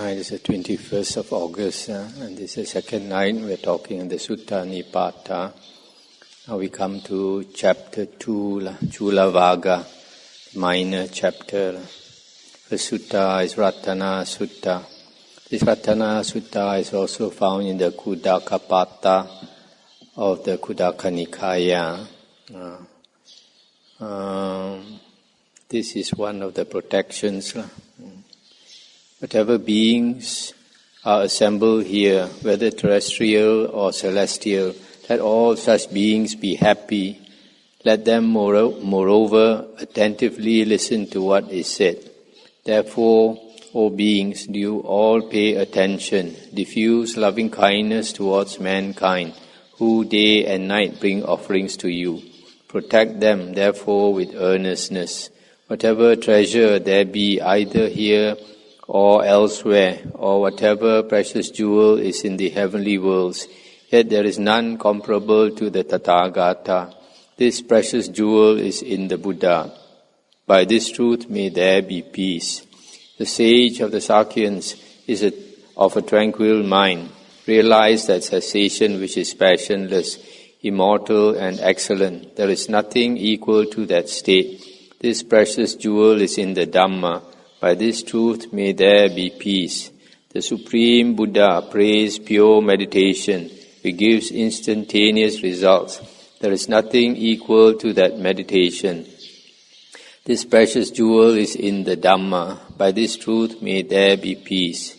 Tonight is the 21st of August, and this is the second night we're talking in the Sutta Nipata. Now we come to chapter 2, Chula Vaga, minor chapter. The sutta is Ratana Sutta. This Ratana Sutta is also found in the Khuddaka Nikaya of the Khuddaka Nikaya. This is one of the protections. Whatever beings are assembled here, whether terrestrial or celestial, let all such beings be happy. Let them moreover attentively listen to what is said. Therefore, O beings, do you all pay attention, diffuse loving kindness towards mankind, who day and night bring offerings to you. Protect them, therefore, with earnestness. Whatever treasure there be either here or elsewhere, or whatever precious jewel is in the heavenly worlds, yet there is none comparable to the Tathagata. This precious jewel is in the Buddha. By this truth may there be peace. The sage of the Sakyans is of a tranquil mind. Realize that cessation which is passionless, immortal and excellent. There is nothing equal to that state. This precious jewel is in the Dhamma. By this truth may there be peace. The Supreme Buddha praised pure meditation, which gives instantaneous results. There is nothing equal to that meditation. This precious jewel is in the Dhamma. By this truth may there be peace.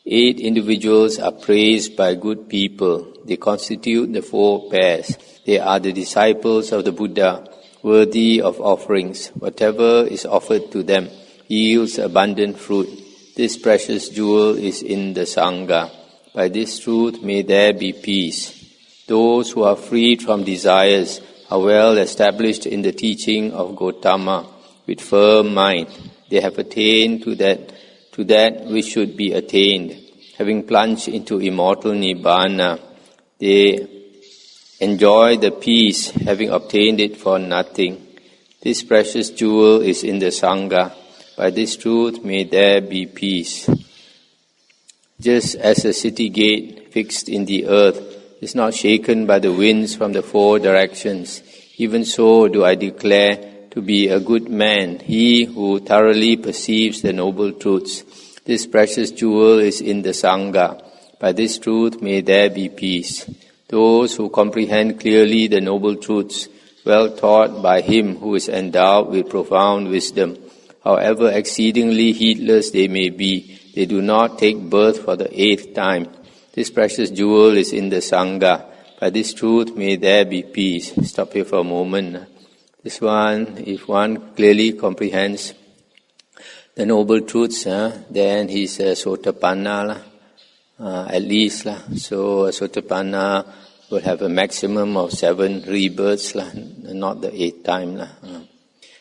8 individuals are praised by good people. They constitute the 4 pairs. They are the disciples of the Buddha, worthy of offerings. Whatever is offered to them yields abundant fruit. This precious jewel is in the Sangha. By this truth may there be peace. Those who are freed from desires are well established in the teaching of Gautama with firm mind. They have attained to that which should be attained. Having plunged into immortal Nibbana, they enjoy the peace, having obtained it for nothing. This precious jewel is in the Sangha. By this truth may there be peace. Just as a city gate fixed in the earth is not shaken by the winds from the 4 directions, even so do I declare to be a good man he who thoroughly perceives the noble truths. This precious jewel is in the Sangha. By this truth may there be peace. Those who comprehend clearly the noble truths, well taught by him who is endowed with profound wisdom, however exceedingly heedless they may be, they do not take birth for the 8th time. This precious jewel is in the Sangha. By this truth may there be peace. Stop here for a moment. This one, if one clearly comprehends the noble truths, then he's a Sotapanna, at least. So a Sotapanna will have a maximum of 7 rebirths, not the 8th time.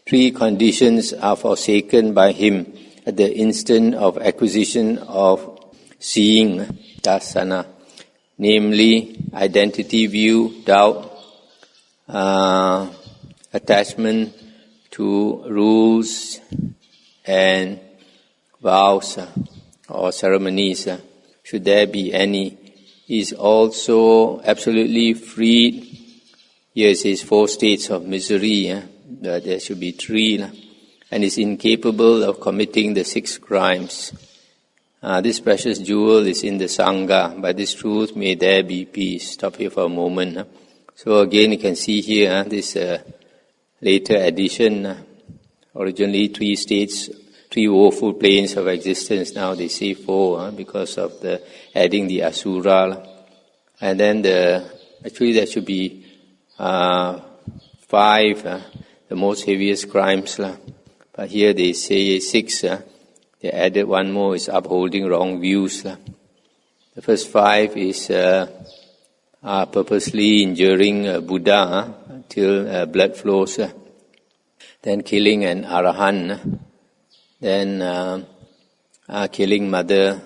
3 conditions are forsaken by him at the instant of acquisition of seeing, dasana, namely identity view, doubt, attachment to rules and vows or ceremonies, should there be any. He is also absolutely freed. Here it says 4 states of misery. There should be 3, and is incapable of committing the 6 crimes. This precious jewel is in the Sangha. By this truth may there be peace. Stop here for a moment. So again you can see here this later addition. Originally 3 states, 3 woeful planes of existence. Now they say 4 because of the adding the Asura. And then actually there should be 5. The most heaviest crimes. But here they say 6. They added 1 more, is upholding wrong views. The first 5 is purposely injuring Buddha till blood flows. Then killing an Arahant. Then killing mother.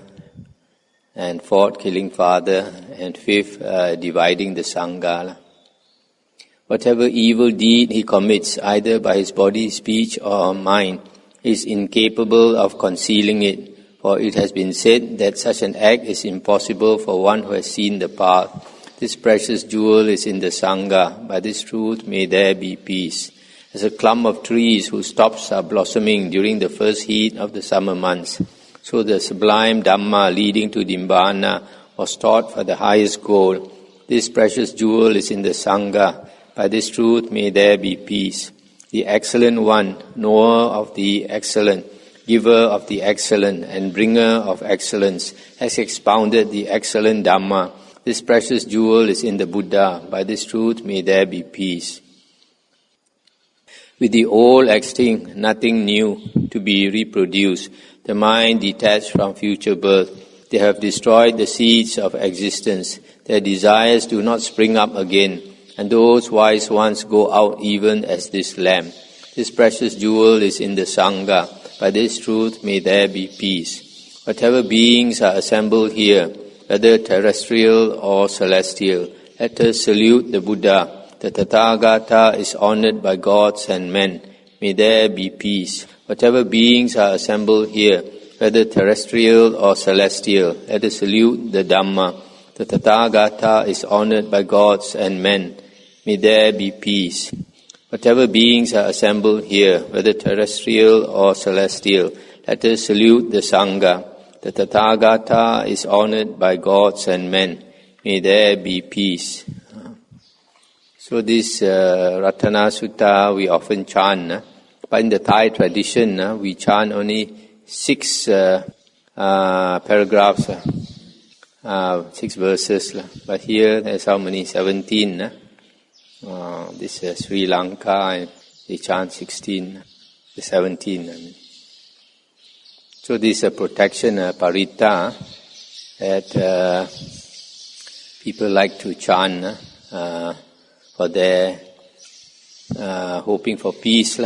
And 4th, killing father. And 5th, dividing the Sangha. Whatever evil deed he commits, either by his body, speech or mind, is incapable of concealing it. For it has been said that such an act is impossible for one who has seen the path. This precious jewel is in the Sangha. By this truth may there be peace. As a clump of trees whose tops are blossoming during the first heat of the summer months, so the sublime Dhamma leading to Nibbana was taught for the highest goal. This precious jewel is in the Sangha. By this truth may there be peace. The Excellent One, knower of the excellent, giver of the excellent, and bringer of excellence, has expounded the excellent Dhamma. This precious jewel is in the Buddha. By this truth may there be peace. With the old extinct, nothing new to be reproduced, the mind detached from future birth, they have destroyed the seeds of existence. Their desires do not spring up again, and those wise ones go out even as this lamp. This precious jewel is in the Sangha. By this truth may there be peace. Whatever beings are assembled here, whether terrestrial or celestial, let us salute the Buddha. The Tathagata is honored by gods and men. May there be peace. Whatever beings are assembled here, whether terrestrial or celestial, let us salute the Dhamma. The Tathagata is honored by gods and men. May there be peace. Whatever beings are assembled here, whether terrestrial or celestial, let us salute the Sangha. The Tathagata is honored by gods and men. May there be peace. So this Ratana Sutta we often chant, but in the Thai tradition we chant only 6 paragraphs, 6 verses. But here there's how many? 17. This is Sri Lanka, and they chant 16, 17. So this protection parita that people like to chant for their hoping for peace.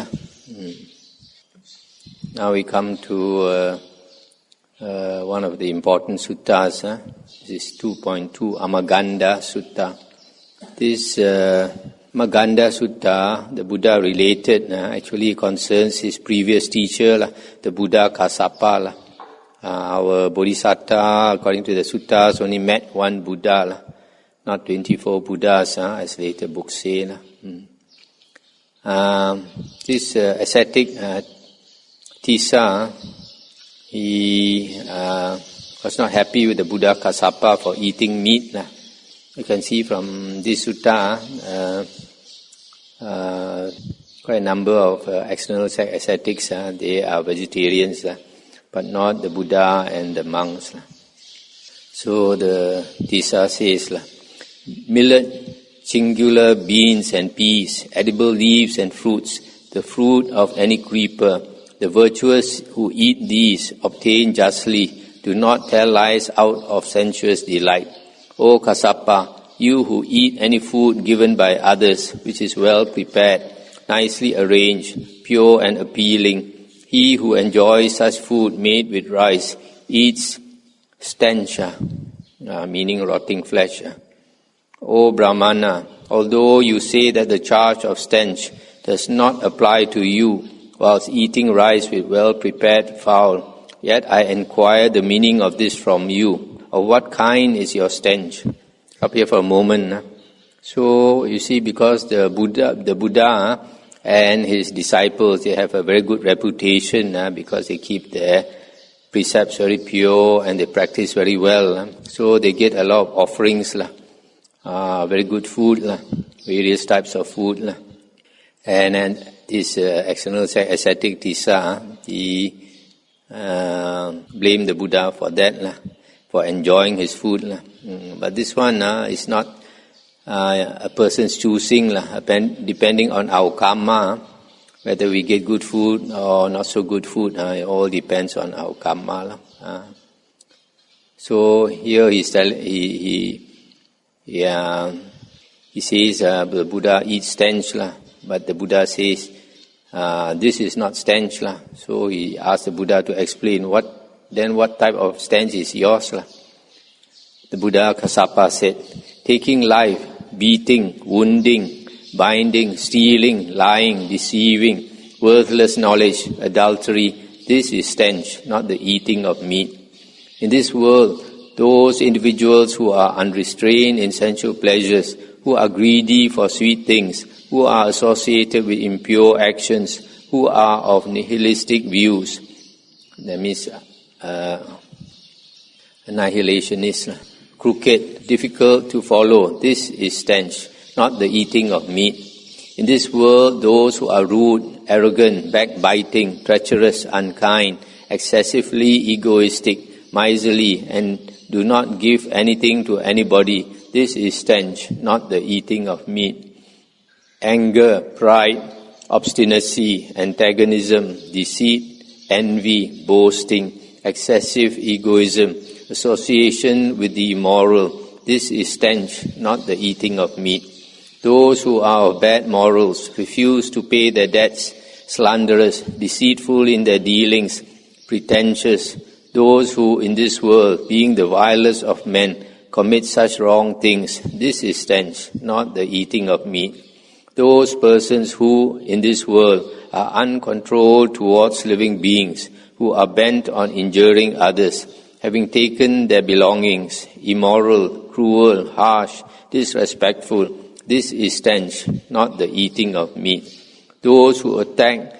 Now we come to one of the important suttas. This is 2.2, Amaganda Sutta. This Maganda Sutta, the Buddha related, actually concerns his previous teacher, the Buddha Kassapa. Our Bodhisattva, according to the suttas, only met one Buddha, not 24 Buddhas, as later books say. This ascetic Tissa, he was not happy with the Buddha Kassapa for eating meat. You can see from this sutta, quite a number of external ascetics, they are vegetarians, but not the Buddha and the monks. So the Tissa says, millet, singular beans and peas, edible leaves and fruits, the fruit of any creeper, the virtuous who eat these obtain justly, do not tell lies out of sensuous delight. O Kassapa, you who eat any food given by others, which is well prepared, nicely arranged, pure and appealing, he who enjoys such food made with rice eats stench, meaning rotting flesh. O Brahmana, although you say that the charge of stench does not apply to you whilst eating rice with well-prepared fowl, yet I inquire the meaning of this from you. Of what kind is your stench? Up here for a moment. So you see, because the Buddha and his disciples, they have a very good reputation because they keep their precepts very pure and they practice very well. So they get a lot of offerings, very good food, various types of food. And this external ascetic Tissa, he blamed the Buddha for that, for enjoying his food. But this one is not a person's choosing, depending on our karma, whether we get good food or not so good food. It all depends on our karma. So here he says the Buddha eats stench, but the Buddha says this is not stench. So he asked the Buddha to explain what type of stench is yours. The Buddha Kassapa said, taking life, beating, wounding, binding, stealing, lying, deceiving, worthless knowledge, adultery, This is stench, not the eating of meat. In this world, those individuals who are unrestrained in sensual pleasures, who are greedy for sweet things, who are associated with impure actions, who are of nihilistic views, that means annihilationist, crooked, difficult to follow. This is stench, not the eating of meat. In this world, those who are rude, arrogant, backbiting, treacherous, unkind, excessively egoistic, miserly, and do not give anything to anybody, this is stench, not the eating of meat. Anger, pride, obstinacy, antagonism, deceit, envy, boasting, excessive egoism, association with the immoral, this is stench, not the eating of meat. Those who are of bad morals, refuse to pay their debts, slanderous, deceitful in their dealings, pretentious, those who in this world, being the vilest of men, commit such wrong things, this is stench, not the eating of meat. Those persons who in this world are uncontrolled towards living beings, who are bent on injuring others, having taken their belongings, immoral, cruel, harsh, disrespectful, this is stench, not the eating of meat. Those who attack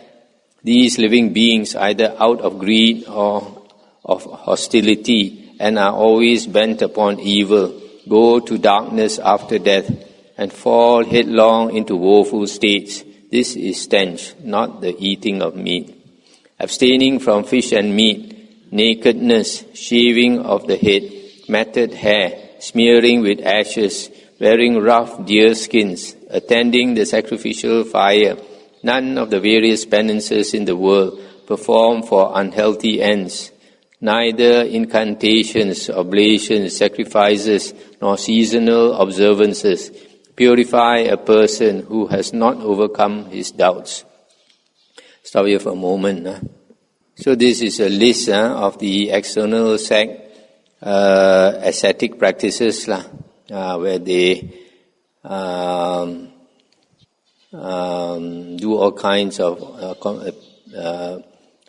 these living beings either out of greed or of hostility and are always bent upon evil, go to darkness after death and fall headlong into woeful states. This is stench, not the eating of meat. Abstaining from fish and meat, nakedness, shaving of the head, matted hair, smearing with ashes, wearing rough deer skins, attending the sacrificial fire, none of the various penances in the world performed for unhealthy ends, neither incantations, oblations, sacrifices, nor seasonal observances purify a person who has not overcome his doubts. Stop here for a moment. So this is a list of the external sect ascetic practices where they do all kinds of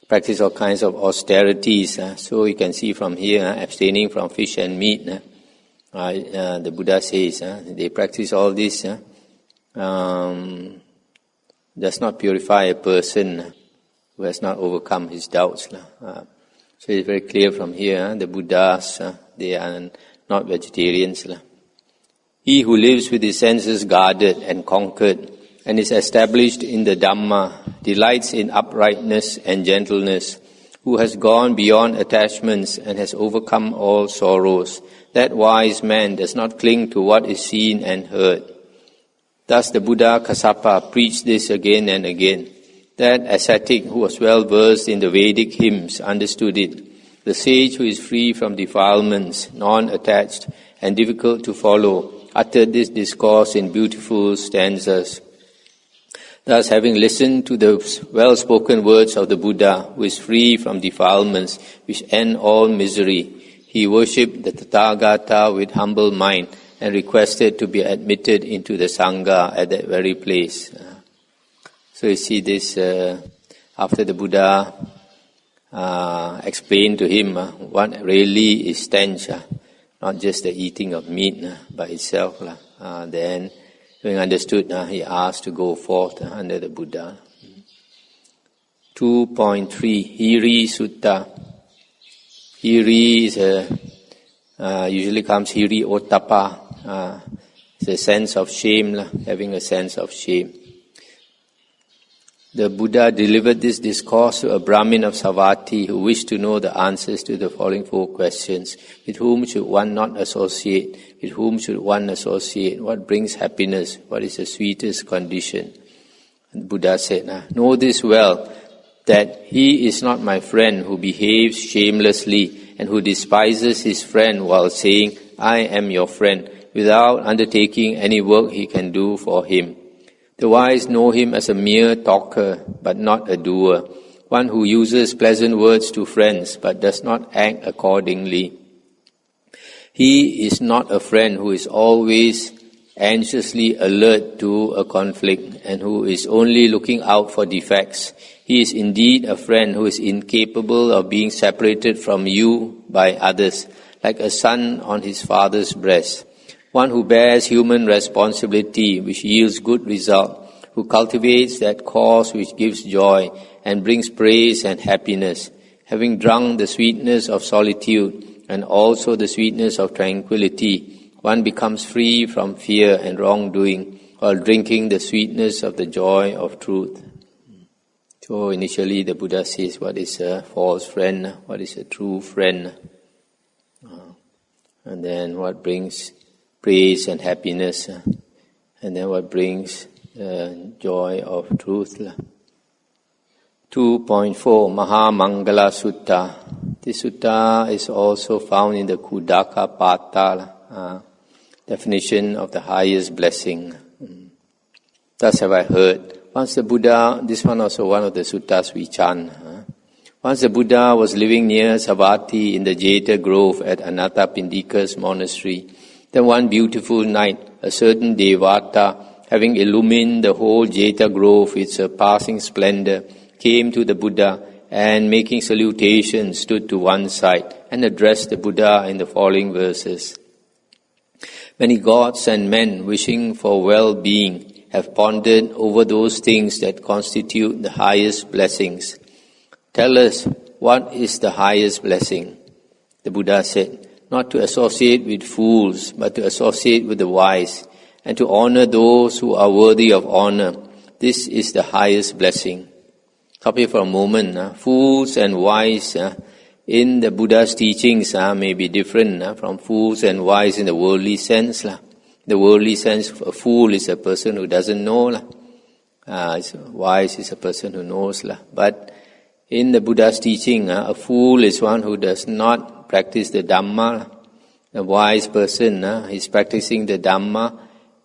practice all kinds of austerities. So you can see from here, abstaining from fish and meat. The Buddha says they practice all this. Does not purify a person who has not overcome his doubts. So it's very clear from here. The Buddhas, they are not vegetarians. He who lives with his senses guarded and conquered and is established in the Dhamma, delights in uprightness and gentleness, who has gone beyond attachments and has overcome all sorrows, that wise man does not cling to what is seen and heard. Thus the Buddha Kassapa preached this again and again. That ascetic who was well versed in the Vedic hymns understood it. The sage who is free from defilements, non-attached and difficult to follow, uttered this discourse in beautiful stanzas. Thus, having listened to the well-spoken words of the Buddha, who is free from defilements which end all misery, he worshipped the Tathagata with humble mind and requested to be admitted into the Sangha at that very place. So you see this, after the Buddha explained to him what really is stench, not just the eating of meat by itself. Then, having understood, he asked to go forth under the Buddha. 2.3 Hiri Sutta. Hiri is usually comes Hiri Ottappa. It's a sense of shame, having a sense of shame. The Buddha delivered this discourse to a Brahmin of Savatthi who wished to know the answers to the following 4 questions. With whom should one not associate? With whom should one associate? What brings happiness? What is the sweetest condition? And the Buddha said, know this well, that he is not my friend who behaves shamelessly and who despises his friend while saying, I am your friend, without undertaking any work he can do for him. The wise know him as a mere talker, but not a doer, one who uses pleasant words to friends, but does not act accordingly. He is not a friend who is always anxiously alert to a conflict and who is only looking out for defects. He is indeed a friend who is incapable of being separated from you by others, like a son on his father's breast. One who bears human responsibility which yields good result, who cultivates that cause which gives joy and brings praise and happiness, having drunk the sweetness of solitude and also the sweetness of tranquility, one becomes free from fear and wrongdoing while drinking the sweetness of the joy of truth. So initially the Buddha says what is a false friend, what is a true friend, and then what brings praise and happiness, and then what brings the joy of truth. 2.4 Mahamangala Sutta. This sutta is also found in the Khuddaka Nikaya, definition of the highest blessing. Thus have I heard. Once the Buddha, this one also one of the suttas we chant. Once the Buddha was living near Savatthi in the Jeta Grove at Anathapindika's monastery. Then one beautiful night, a certain Devata, having illumined the whole Jeta Grove with surpassing splendor, came to the Buddha and making salutation stood to one side and addressed the Buddha in the following verses. Many gods and men wishing for well-being have pondered over those things that constitute the highest blessings. Tell us, what is the highest blessing? The Buddha said, not to associate with fools, but to associate with the wise, and to honor those who are worthy of honor. This is the highest blessing. Stop here for a moment. Fools and wise in the Buddha's teachings may be different from fools and wise in the worldly sense. The worldly sense, a fool is a person who doesn't know. Wise is a person who knows. But in the Buddha's teaching, a fool is one who does not practice the Dhamma. A wise person is practicing the Dhamma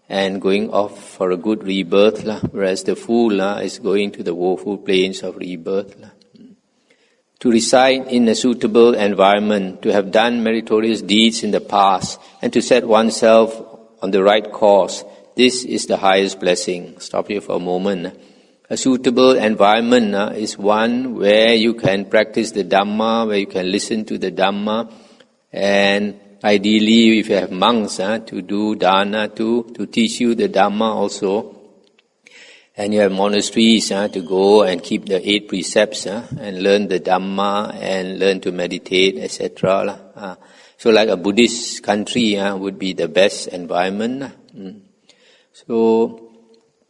and going off for a good rebirth, whereas the fool is going to the woeful plains of rebirth. To reside in a suitable environment, to have done meritorious deeds in the past, and to set oneself on the right course, this is the highest blessing. Stop here for a moment. A suitable environment is one where you can practice the Dhamma, where you can listen to the Dhamma, and ideally, if you have monks to do dana to teach you the Dhamma also, and you have monasteries to go and keep the 8 precepts and learn the Dhamma and learn to meditate, etc. So like a Buddhist country would be the best environment. So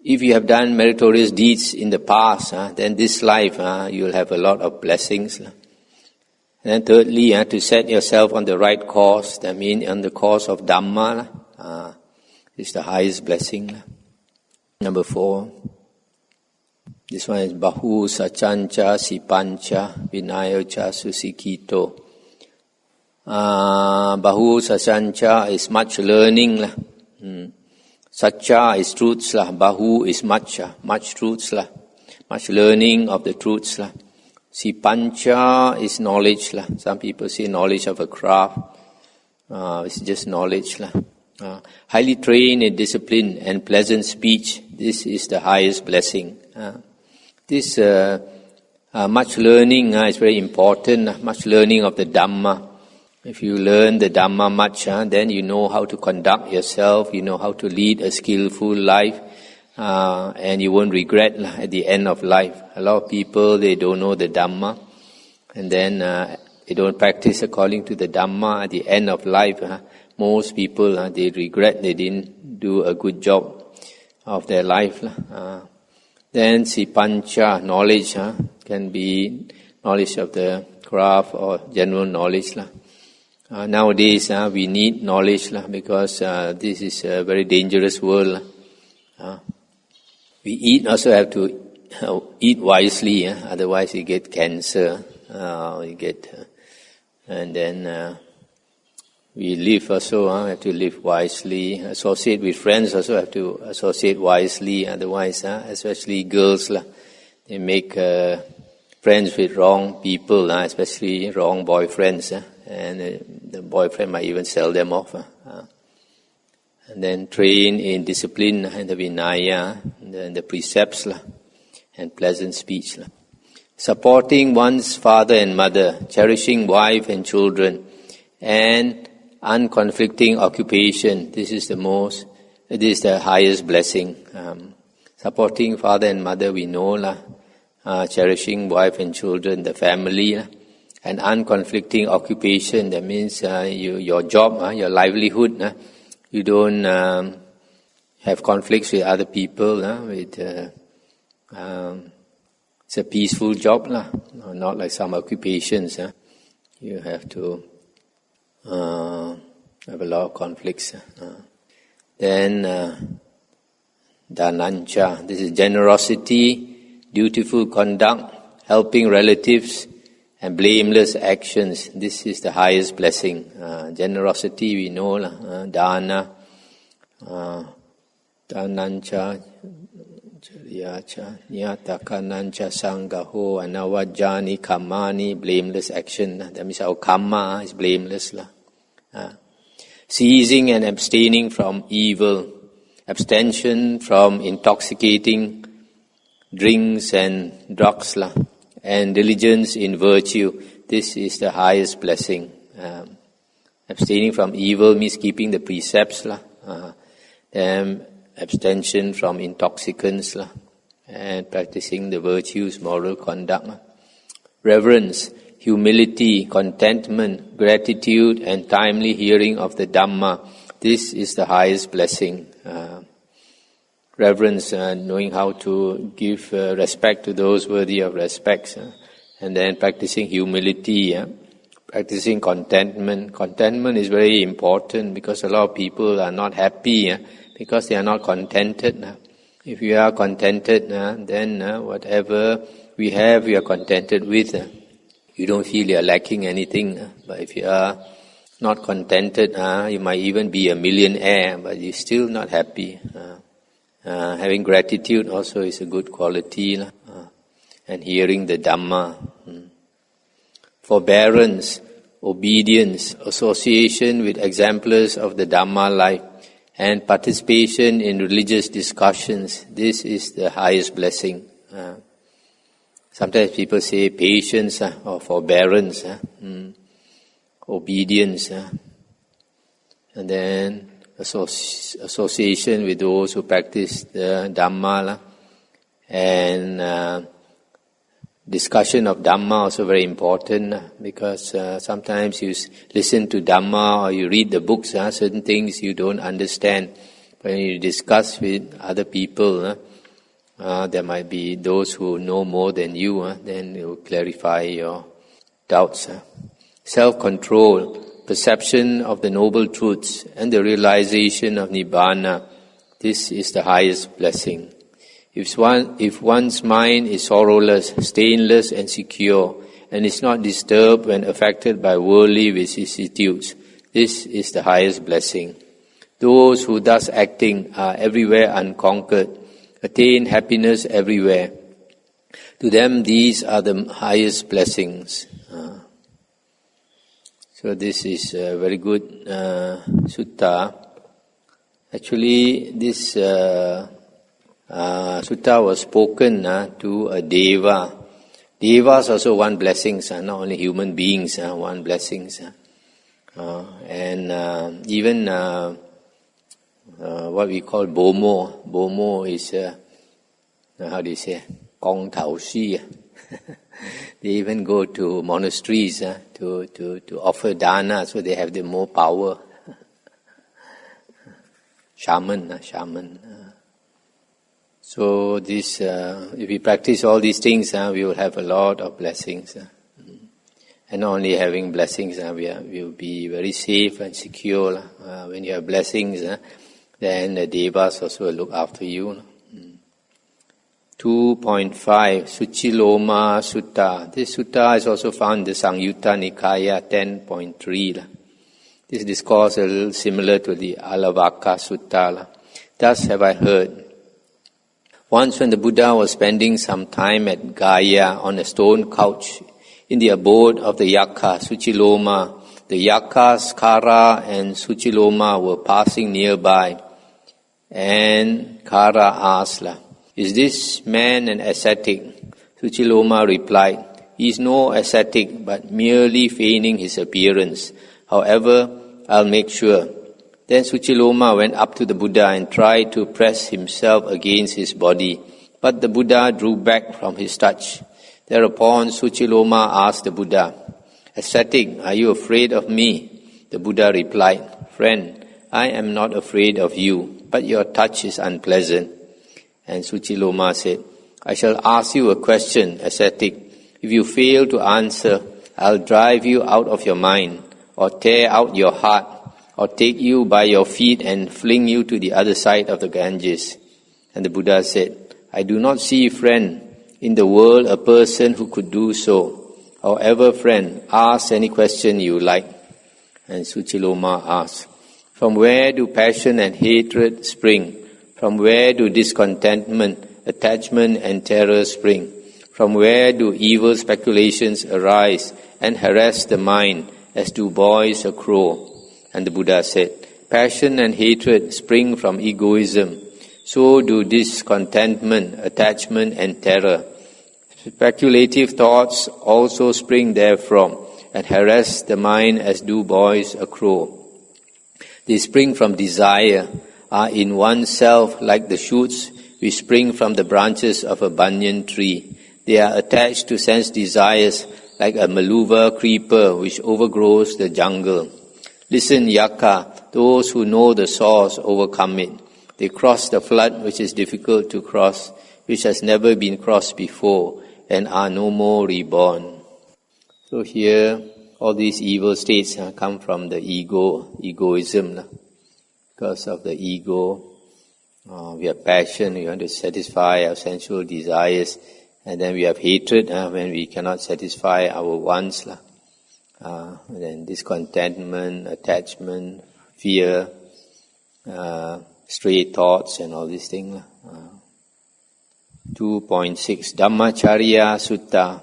if you have done meritorious deeds in the past, then this life you will have a lot of blessings. And then thirdly, to set yourself on the right course, that means on the course of Dhamma, is the highest blessing. Number 4, this one is Bahu Sachancha Sipancha Vinayocha Susikito. Bahu Sachancha is much learning. Satcha is truths. Bahu is much truths. Much learning of the truths. Sipancha is knowledge. Some people say knowledge of a craft. It's just knowledge. Highly trained in discipline and pleasant speech. This is the highest blessing. This much learning is very important. Much learning of the Dhamma. If you learn the Dhamma much, then you know how to conduct yourself. You know how to lead a skillful life. And you won't regret at the end of life. A lot of people, they don't know the Dhamma, and then they don't practice according to the Dhamma. At the end of life, most people, they regret they didn't do a good job of their life. Then Sipancha, knowledge, can be knowledge of the craft or general knowledge. Nowadays, we need knowledge because this is a very dangerous world. We also have to eat wisely, otherwise you get cancer. And then we live also, have to live wisely. Associate with friends also have to associate wisely, otherwise, especially girls, they make friends with wrong people, especially wrong boyfriends, and the boyfriend might even sell them off. and then train in discipline and the Vinaya, and the precepts and pleasant speech. Supporting one's father and mother, cherishing wife and children, and unconflicting occupation. This is the highest blessing. Supporting father and mother, we know, cherishing wife and children, the family, and unconflicting occupation. That means your job, your livelihood. You don't have conflicts with other people. It's a peaceful job, not like some occupations. You have to have a lot of conflicts. Then Dhanancha, this is generosity, dutiful conduct, helping relatives, and blameless actions. This is the highest blessing. Generosity, we know, dana, dhanancha, nyatakanancha sangaho, anavajjani kammani, blameless action. That means our kamma is blameless. Ceasing and abstaining from evil, abstention from intoxicating drinks and drugs, and diligence in virtue. This is the highest blessing. Abstaining from evil means keeping the precepts, then abstention from intoxicants, and practicing the virtues, moral conduct. Reverence, humility, contentment, gratitude, and timely hearing of the Dhamma. This is the highest blessing. Reverence, knowing how to give respect to those worthy of respect, and then practicing humility, practicing contentment. Contentment is very important because a lot of people are not happy because they are not contented. If you are contented, then whatever we have, we are contented with. You don't feel you are lacking anything. But if you are not contented, you might even be a millionaire, but you're still not happy. Having gratitude also is a good quality, and hearing the Dhamma. Forbearance, obedience, association with exemplars of the Dhamma life, and participation in religious discussions. This is the highest blessing. Sometimes people say patience or forbearance, obedience, and then association with those who practice the Dhamma, and discussion of Dhamma also very important, because sometimes you listen to Dhamma or you read the books, certain things you don't understand. When you discuss with other people, there might be those who know more than you, then it will clarify your doubts. Self-control, perception of the noble truths, and the realization of Nibbana. This is the highest blessing. If one's mind is sorrowless, stainless and secure, and is not disturbed when affected by worldly vicissitudes, this is the highest blessing. Those who thus acting are everywhere unconquered, attain happiness everywhere. To them these are the highest blessings. So this is a very good sutta. Actually, this sutta was spoken to a deva. Devas also want blessings, not only human beings want blessings. And even what we call bomo. Bomo is, how do you say, gong tao shi. They even go to monasteries to offer dana, so they have the more power. Shaman. So this, if we practice all these things, we will have a lot of blessings. And not only having blessings, we will be very safe and secure. When you have blessings, then the devas also will look after you. 2.5 Suchiloma Sutta. This sutta is also found in the Sutta Nikaya 10.3. This discourse is a little similar to the Alavaka Sutta. Thus have I heard. Once when the Buddha was spending some time at Gaya on a stone couch in the abode of the Yakka Suchiloma, the Yakas, Kara and Suchiloma were passing nearby, and Kara asked, "Is this man an ascetic?" Suchiloma replied, "He is no ascetic, but merely feigning his appearance. However, I'll make sure." Then Suchiloma went up to the Buddha and tried to press himself against his body, but the Buddha drew back from his touch. Thereupon Suchiloma asked the Buddha, "Ascetic, are you afraid of me?" The Buddha replied, "Friend, I am not afraid of you, but your touch is unpleasant." And Suchiloma said, "I shall ask you a question, ascetic. If you fail to answer, I'll drive you out of your mind, or tear out your heart, or take you by your feet and fling you to the other side of the Ganges." And the Buddha said, "I do not see, friend, in the world a person who could do so. However, friend, ask any question you like." And Suchiloma asked, "From where do passion and hatred spring? From where do discontentment, attachment and terror spring? From where do evil speculations arise and harass the mind as do boys a crow?" And the Buddha said, "Passion and hatred spring from egoism. So do discontentment, attachment and terror. Speculative thoughts also spring therefrom and harass the mind as do boys a crow. They spring from desire, are in oneself like the shoots which spring from the branches of a banyan tree. They are attached to sense desires like a maluva creeper which overgrows the jungle. Listen, Yaka, those who know the source overcome it. They cross the flood which is difficult to cross, which has never been crossed before, and are no more reborn." So here, all these evil states come from the egoism. Because of the ego, we have passion, we want to satisfy our sensual desires, and then we have hatred when we cannot satisfy our wants. And then discontentment, attachment, fear, stray thoughts and all these things. 2.6 Dhammacharya Sutta.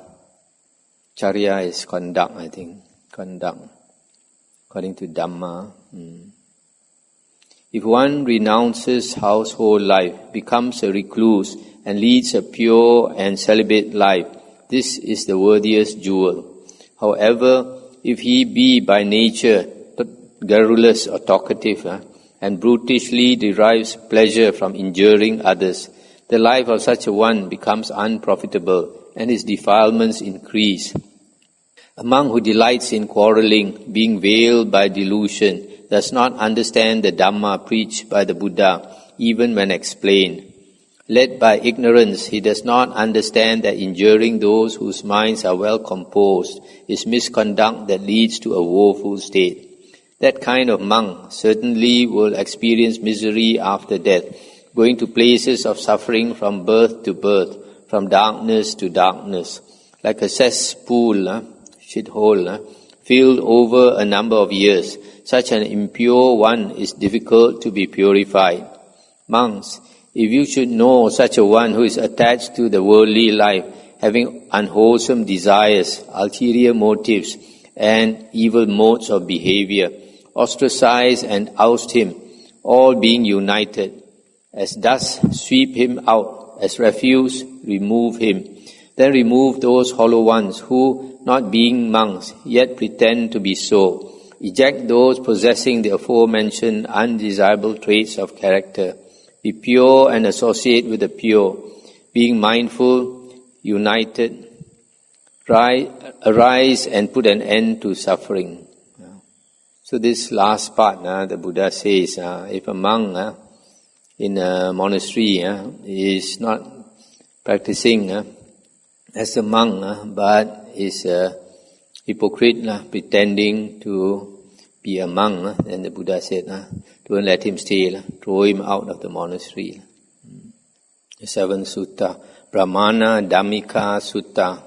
Charya is conduct, I think. Conduct. According to Dhamma. If one renounces household life, becomes a recluse, and leads a pure and celibate life, this is the worthiest jewel. However, if he be by nature garrulous or talkative, and brutishly derives pleasure from injuring others, the life of such a one becomes unprofitable, and his defilements increase. A monk who delights in quarreling, being veiled by delusion, does not understand the Dhamma preached by the Buddha, even when explained. Led by ignorance, he does not understand that injuring those whose minds are well composed is misconduct that leads to a woeful state. That kind of monk certainly will experience misery after death, going to places of suffering from birth to birth, from darkness to darkness, like a cesspool, shithole, filled over a number of years. Such an impure one is difficult to be purified. Monks, if you should know such a one who is attached to the worldly life, having unwholesome desires, ulterior motives, and evil modes of behavior, ostracize and oust him, all being united. As dust, sweep him out. As refuse, remove him. Then remove those hollow ones who, not being monks, yet pretend to be so. Eject those possessing the aforementioned undesirable traits of character. Be pure and associate with the pure. Being mindful, united, arise and put an end to suffering. So this last part, the Buddha says, if a monk in a monastery is not practicing as a monk, but is a hypocrite, pretending to be a monk, then the Buddha said, don't let him stay, throw him out of the monastery. The seventh sutta, Brahmana Dhammika Sutta.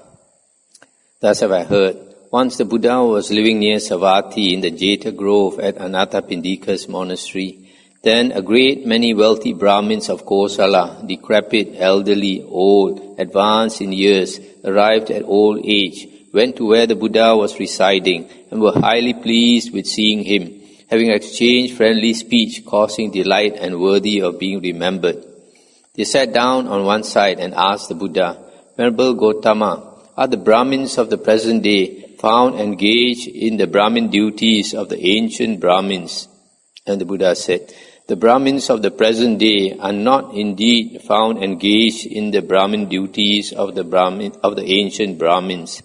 Thus have I heard. Once the Buddha was living near Savatthi in the Jeta Grove at Anathapindika's monastery. Then a great many wealthy Brahmins of Kosala, decrepit, elderly, old, advanced in years, arrived at old age, went to where the Buddha was residing and were highly pleased with seeing him, having exchanged friendly speech causing delight and worthy of being remembered. They sat down on one side and asked the Buddha, Venerable Gautama, are the Brahmins of the present day found engaged in the Brahmin duties of the ancient Brahmins? And the Buddha said, the Brahmins of the present day are not indeed found engaged in the Brahmin duties of the ancient Brahmins.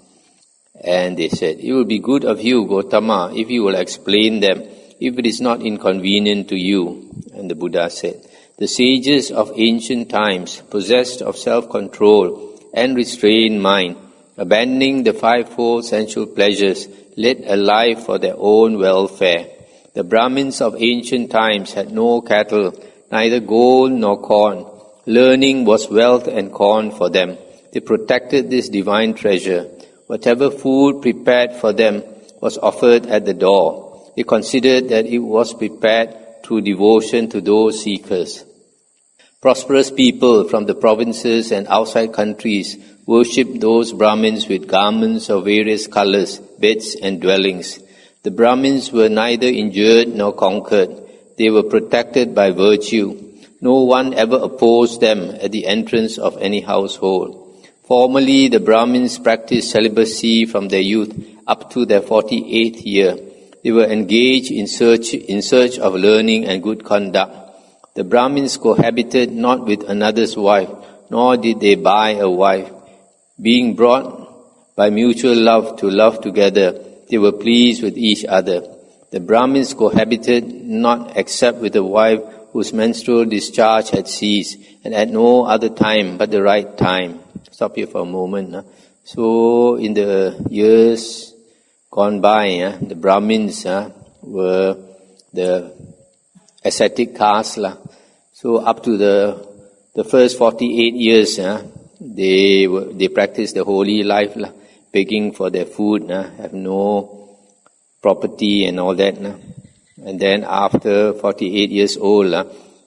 And they said, it will be good of you, Gautama, if you will explain them, if it is not inconvenient to you. And the Buddha said, the sages of ancient times, possessed of self-control and restrained mind, abandoning the fivefold sensual pleasures, led a life for their own welfare. The Brahmins of ancient times had no cattle, neither gold nor corn. Learning was wealth and corn for them. They protected this divine treasure. Whatever food prepared for them was offered at the door. They considered that it was prepared through devotion to those seekers. Prosperous people from the provinces and outside countries worshipped those Brahmins with garments of various colors, beds and dwellings. The Brahmins were neither injured nor conquered. They were protected by virtue. No one ever opposed them at the entrance of any household. Formerly, the Brahmins practiced celibacy from their youth up to their 48th year. They were engaged in search of learning and good conduct. The Brahmins cohabited not with another's wife, nor did they buy a wife. Being brought by mutual love to love together, they were pleased with each other. The Brahmins cohabited not except with a wife whose menstrual discharge had ceased, and at no other time but the right time. Stop here for a moment. So, in the years gone by, the Brahmins were the ascetic caste. So, up to the first 48 years, they practiced the holy life, begging for their food, have no property and all that. And then after 48 years old,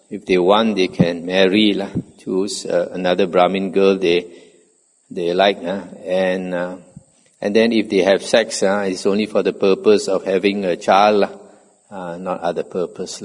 if they want, they can marry, choose another Brahmin girl they like, and then if they have sex, it's only for the purpose of having a child, not other purpose.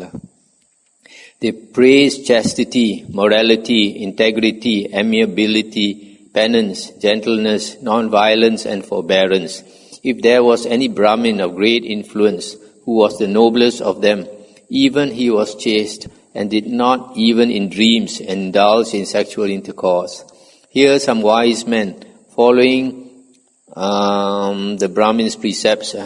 They praise chastity, morality, integrity, amiability, penance, gentleness, non-violence and forbearance. If there was any Brahmin of great influence who was the noblest of them, even he was chaste and did not even in dreams indulge in sexual intercourse. Here some wise men, following the Brahmin's precepts,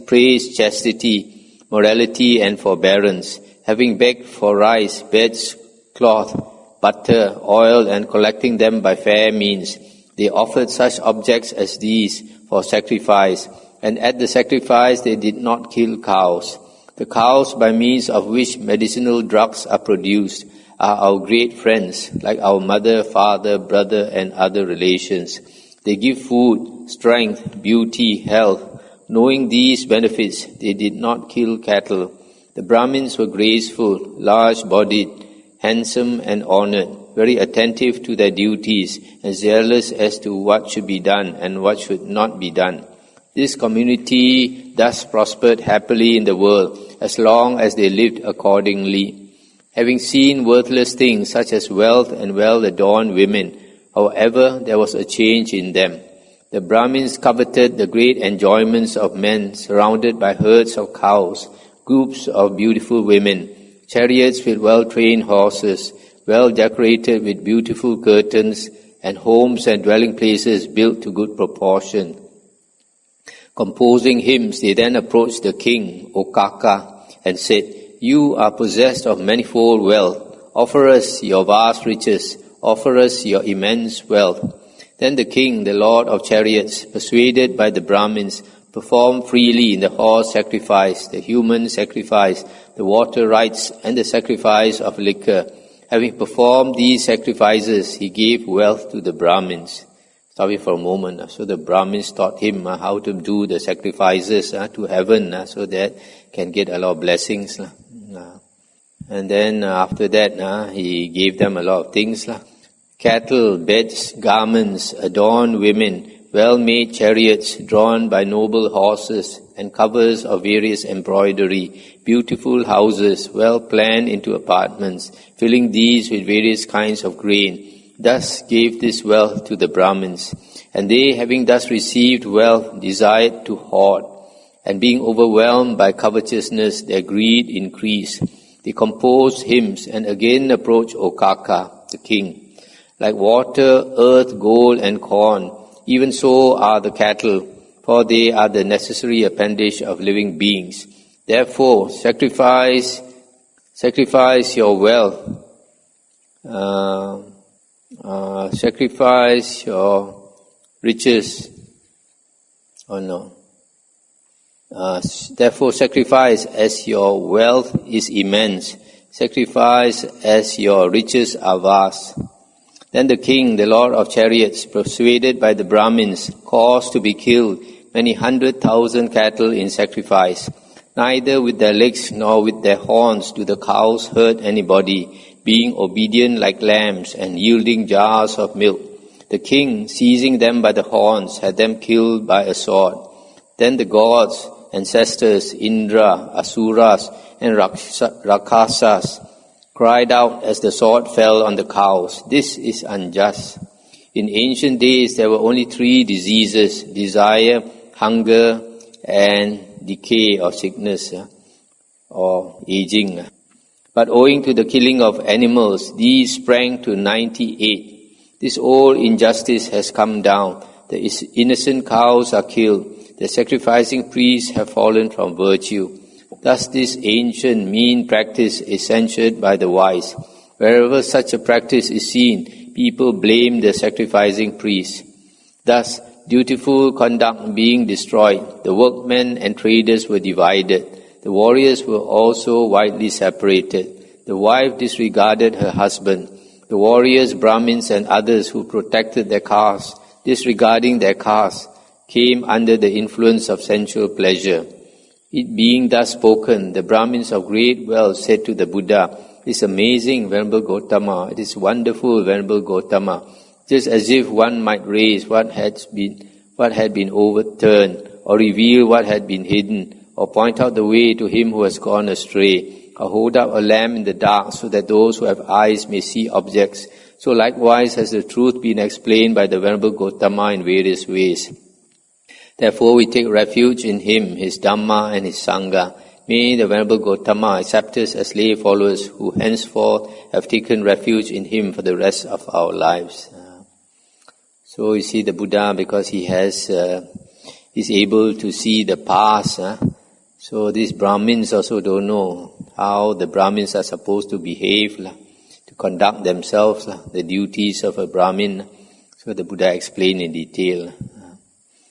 praise chastity, morality and forbearance, having begged for rice, beds, cloth, butter, oil, and collecting them by fair means. They offered such objects as these for sacrifice, and at the sacrifice they did not kill cows. The cows by means of which medicinal drugs are produced are our great friends, like our mother, father, brother, and other relations. They give food, strength, beauty, health. Knowing these benefits, they did not kill cattle. The Brahmins were graceful, large-bodied, handsome and honored, very attentive to their duties and zealous as to what should be done and what should not be done. This community thus prospered happily in the world as long as they lived accordingly. Having seen worthless things such as wealth and well-adorned women, however, there was a change in them. The Brahmins coveted the great enjoyments of men surrounded by herds of cows, groups of beautiful women, chariots with well-trained horses, well decorated with beautiful curtains, and homes and dwelling places built to good proportion. Composing hymns, they then approached the king, Okaka, and said, "You are possessed of manifold wealth. Offer us your vast riches. Offer us your immense wealth." Then the king, the lord of chariots, persuaded by the Brahmins, performed freely in the horse sacrifice, the human sacrifice, the water rites, and the sacrifice of liquor. Having performed these sacrifices, he gave wealth to the Brahmins. Stop it for a moment. So the Brahmins taught him how to do the sacrifices to heaven so that can get a lot of blessings. And then after that, he gave them a lot of things. Cattle, beds, garments, adorned women, well-made chariots drawn by noble horses and covers of various embroidery, beautiful houses well planned into apartments, filling these with various kinds of grain. Thus gave this wealth to the Brahmins. And they, having thus received wealth, desired to hoard. And being overwhelmed by covetousness, their greed increased. They composed hymns and again approached Khuddaka, the king. Like water, earth, gold, and corn, even so are the cattle, for they are the necessary appendage of living beings. Therefore, sacrifice your wealth, sacrifice your riches, therefore sacrifice as your wealth is immense, sacrifice as your riches are vast. Then the king, the lord of chariots, persuaded by the Brahmins, caused to be killed many 100,000 cattle in sacrifice. Neither with their legs nor with their horns do the cows hurt anybody, being obedient like lambs and yielding jars of milk. The king, seizing them by the horns, had them killed by a sword. Then the gods, ancestors, Indra, Asuras, and Rakshasas, cried out as the sword fell on the cows, "This is unjust." In ancient days there were only 3 diseases, desire, hunger, and decay or sickness or aging. But owing to the killing of animals, these sprang to 98. This old injustice has come down. The innocent cows are killed. The sacrificing priests have fallen from virtue. Thus this ancient mean practice is censured by the wise. Wherever such a practice is seen, people blame the sacrificing priests. Thus, dutiful conduct being destroyed, the workmen and traders were divided. The warriors were also widely separated. The wife disregarded her husband. The warriors, Brahmins and others who protected their caste, disregarding their caste, came under the influence of sensual pleasure. It being thus spoken, the Brahmins of great wealth said to the Buddha, "It is amazing, Venerable Gautama, it is wonderful, Venerable Gautama," just as if one might raise what had been overturned, or reveal what had been hidden, or point out the way to him who has gone astray, or hold up a lamp in the dark so that those who have eyes may see objects. So likewise has the truth been explained by the Venerable Gautama in various ways. Therefore we take refuge in him, his Dhamma and his Sangha. May the Venerable Gautama accept us as lay followers who henceforth have taken refuge in him for the rest of our lives. So you see the Buddha, because he is able to see the past. So these Brahmins also don't know how the Brahmins are supposed to behave, to conduct themselves, the duties of a Brahmin. So the Buddha explained in detail.